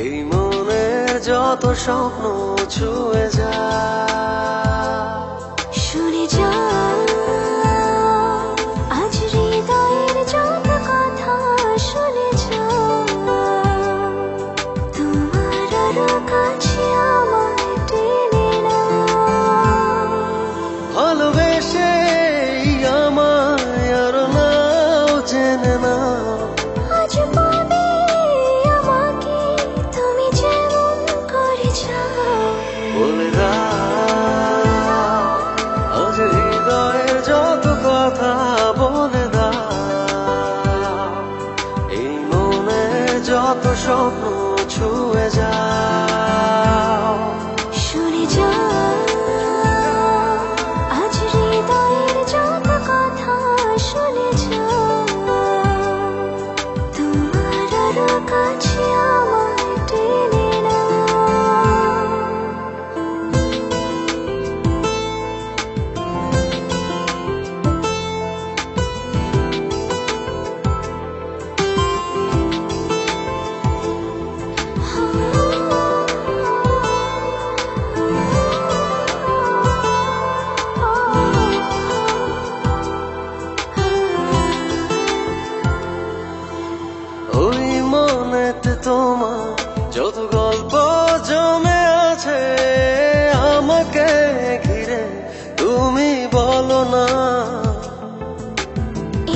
এই মনের যত স্বপ্ন ছুঁয়ে যা, শুনে যা আজ হৃদয়ের যত কথা, শুনে যা তোমার আরো কাছে আমায় টেনে না। ভালোবেসে আমায় আরো নাও জেনে না, আজ পাবে আমাকে তুমি যেমন করে চাও। বলে দাও আজ হৃদয়ের যত কথা, বলে দাও এই মনের যত স্বপ্ন ছুঁয়ে যাও। শুনে যা আজ হৃদয়ের যত কথা, শুনে যা তোমার আরো কাছে আমায় টেনে না। ওই মনেতে তোমার যত গল্প জমে আছে আমাকে ঘিরে, তুমি বলো না।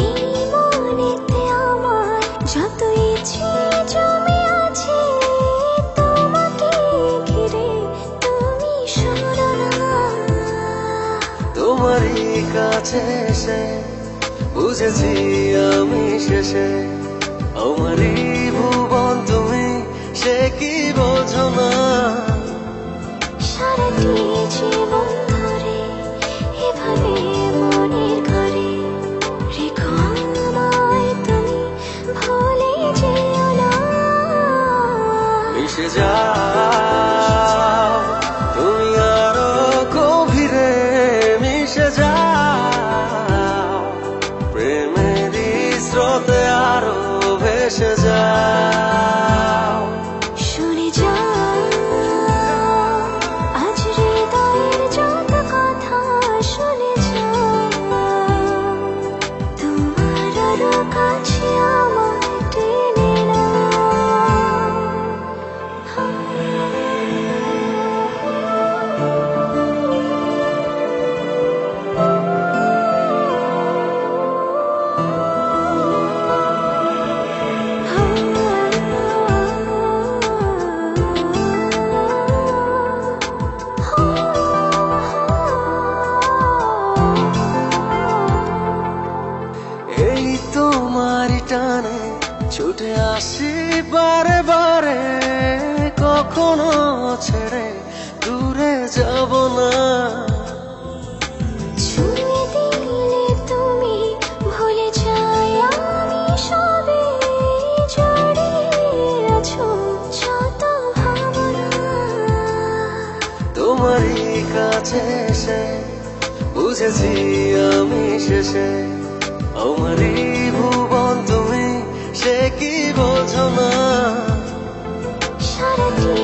এই মনেতে আমার যত ইচ্ছে জমে আছে তোমাকে ঘিরে, তুমি শোনো না। তোমারই কাছে এসে বুঝেছি আমি শেষে, আমারই ভুবন তুমি, সে কি বোঝো না। সারাটি জীবন ধরে এভাবে মনের ঘরে রেখো আমায় তুমি, ভুলে যেও না। মিশে যাও তুমি আরো গভীরে, মিশে যাও প্রেমেরই স্রোতে আরো ভেসে যাও। শুনে যা আজ হৃদয়ের যত কথা, শুনে যা তোমার আরো কাছে আমায় টেনে না। এই তোমারই টানে ছুটে আসি বারে বারে, কখনো ছেড়ে দূরে যাব না। ছুঁয়ে দিলে তুমি ভুলে যাই আমি সবে, জড়িয়ে আছো যত ভাবনা। তোমারই কাছে এসে বুঝেছি আমি শেষে, আমারই ভুবন তুমি, সে কি বোঝো না। সারাটি